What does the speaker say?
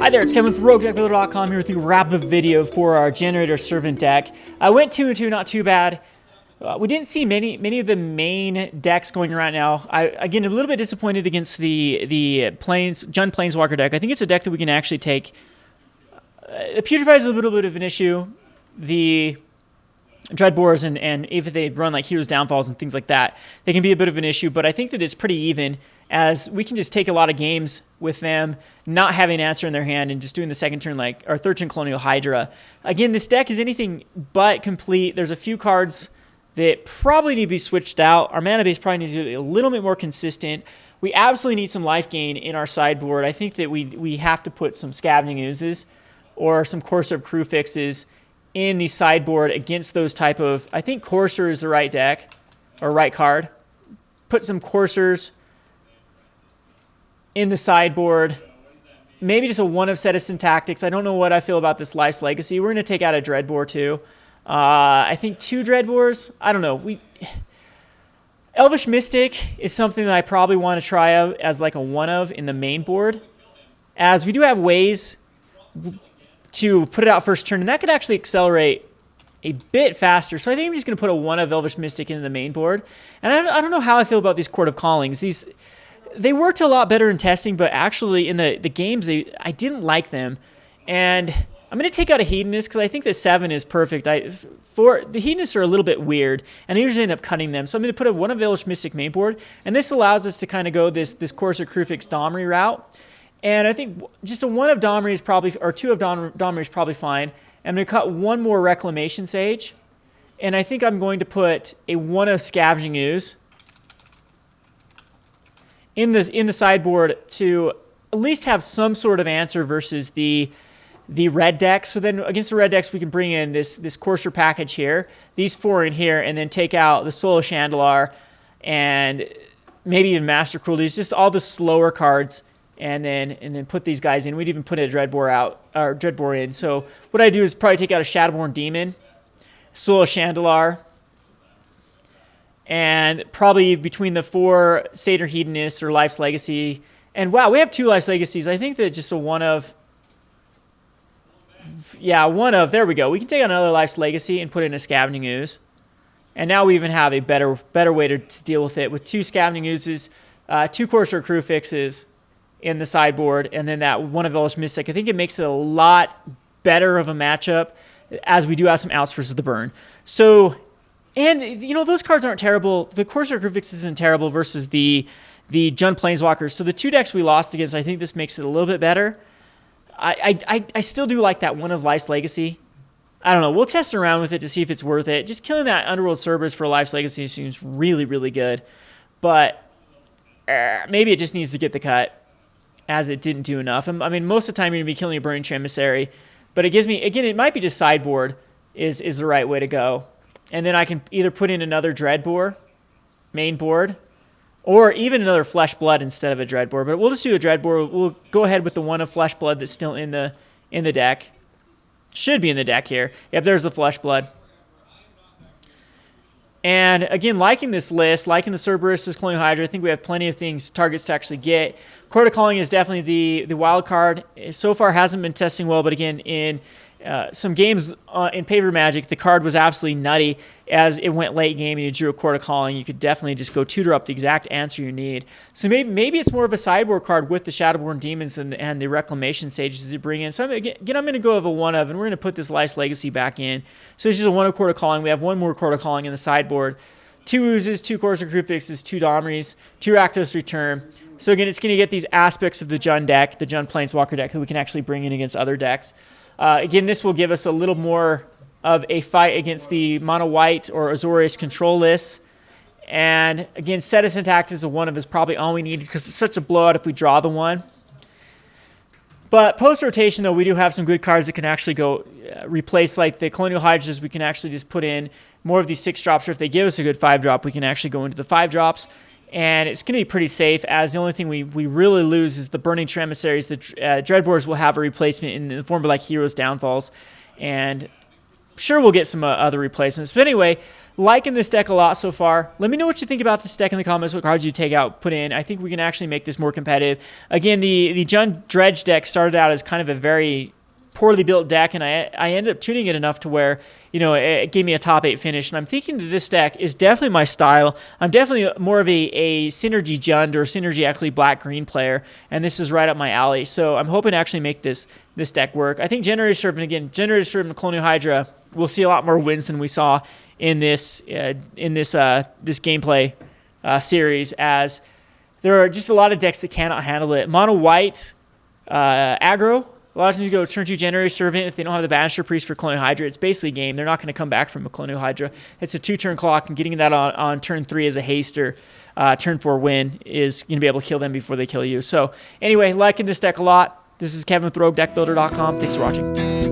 Hi there, it's Kevin with Roguedeckbuilder.com here with the wrap-up video for our Generator Servant deck. I went 2-2, not too bad. We didn't see many of the main decks going around now. Again, a little bit disappointed against the Jund Planeswalker deck. I think it's a deck that we can actually take. The Putrefy is a little bit of an issue. The Dreadbores and if they run like Heroes Downfalls and things like that, they can be a bit of an issue, but I think that it's pretty even, as we can just take a lot of games with them not having an answer in their hand and just doing the second turn, like our third turn Colonial Hydra. Again, this deck is anything but complete. There's a few cards that probably need to be switched out. Our mana base probably needs to be a little bit more consistent. We absolutely need some life gain in our sideboard. I think that we have to put some Scavenging Oozes or some Courser of Crewfixes in the sideboard against those type of... I think Courser is the right deck, or right card. Put some Coursers in the sideboard. Maybe just a one of Citizen Tactics. I don't know what I feel about this Life's Legacy. We're going to take out a Dreadbore too. I think two Dreadbores. I don't know. Elvish Mystic is something that I probably want to try out as like a one of in the main board, as we do have ways to put it out first turn, and that could actually accelerate a bit faster. So I think I'm just going to put a one of Elvish Mystic in the main board. And I don't know how I feel about these Court of Callings. They worked a lot better in testing, but actually in the games, I didn't like them. And I'm going to take out a Hedonist because I think the 7 is perfect. For the Hedonists are a little bit weird, and I usually end up cutting them. So I'm going to put a one of Elvish Mystic main board, and this allows us to kind of go this Courser Crewfix Domri route. And I think just a one of Domri is probably, or two of Domri is probably fine. I'm going to cut one more Reclamation Sage, and I think I'm going to put a one of Scavenging Ooze in the sideboard to at least have some sort of answer versus the red deck. So then against the red decks, we can bring in this Courser package here, these 4 in here, and then take out the Soul of Chandalar and maybe even Master Cruelty. It's just all the slower cards, and then put these guys in. We'd even put a Dreadbore in. So what I do is probably take out a Shadowborn Demon, Soul of Chandalar, and probably between the 4 Satyr Hedonists or Life's Legacy. And wow, we have 2 Life's Legacies. I think that just a one of... Yeah, one of... There we go. We can take out another Life's Legacy and put in a Scavenging Ooze. And now we even have a better way to deal with it with 2 Scavenging Oozes, 2 Courser Crewfixes in the sideboard, and then that one of Elvish Mystic. I think it makes it a lot better of a matchup, as we do have some outs versus the burn. So, and you know, those cards aren't terrible. The Courser Crewfix isn't terrible versus the Jund Planeswalkers. So the 2 decks we lost against, I think this makes it a little bit better. I still do like that one of Life's Legacy. I don't know. We'll test around with it to see if it's worth it. Just killing that Underworld Cerberus for Life's Legacy seems really, really good. But maybe it just needs to get the cut, as it didn't do enough. I mean, most of the time you're going to be killing a Burning Emissary, but it gives me, again, it might be just sideboard is the right way to go. And then I can either put in another Dreadbore, main board, or even another Flesh Blood instead of a Dreadbore. But we'll just do a Dreadbore. We'll go ahead with the one of Flesh Blood that's still in the deck. Should be in the deck here. Yep, there's the Flesh Blood. And again, liking this list, liking the Cerberus, Colonial Hydra, I think we have plenty of targets to actually get. Court of Calling is definitely the wild card. So far hasn't been testing well, but again, in some games in Paper Magic, the card was absolutely nutty. As it went late game and you drew a Court of Calling, you could definitely just go tutor up the exact answer you need. So maybe it's more of a sideboard card with the Shadowborn Demons and the Reclamation Sages you bring in. So I'm going to go with a one of, and we're going to put this Life's Legacy back in. So it's just a one of Court of Calling. We have one more Court of Calling in the sideboard. 2 Oozes, 2 Courser Crewfixes, 2 Domries, 2 Rakdos Return. So again, it's going to get these aspects of the Jund deck, the Jund Planeswalker deck, that we can actually bring in against other decks. Again, this will give us a little more of a fight against the Mono White or Azorius control lists. And again, Citizen Tactics as a one of is probably all we need, because it's such a blowout if we draw the one. But post-rotation, though, we do have some good cards that can actually go replace, like the Colonial Hydras. We can actually just put in more of these 6-drops, or if they give us a good 5-drop, we can actually go into the 5-drops. And it's going to be pretty safe, as the only thing we really lose is the Burning Emissaries. The Dreadbores will have a replacement in the form of like Heroes Downfalls. And sure, we'll get some other replacements. But anyway, liking this deck a lot so far. Let me know what you think about this deck in the comments, what cards you take out, put in. I think we can actually make this more competitive. Again, the Jund Dredge deck started out as kind of a very poorly built deck, and I ended up tuning it enough to where, you know, it gave me a top 8 finish. And I'm thinking that this deck is definitely my style. I'm definitely more of a synergy Jund or synergy actually black-green player, and this is right up my alley. So I'm hoping to actually make this deck work. I think Generator Servant, again, Generator Servant and Colonial Hydra, we'll see a lot more wins than we saw in this gameplay series, as there are just a lot of decks that cannot handle it. Mono white aggro. A lot of times you go turn 2 Generator Servant. If they don't have the Banisher Priest for Colonial Hydra, it's basically game. They're not going to come back from a Colonial Hydra. It's a 2-turn clock, and getting that on turn 3 as a haste or turn 4 win is going to be able to kill them before they kill you. So anyway, liking this deck a lot. This is Kevin with Roguedeckbuilder.com. Thanks for watching.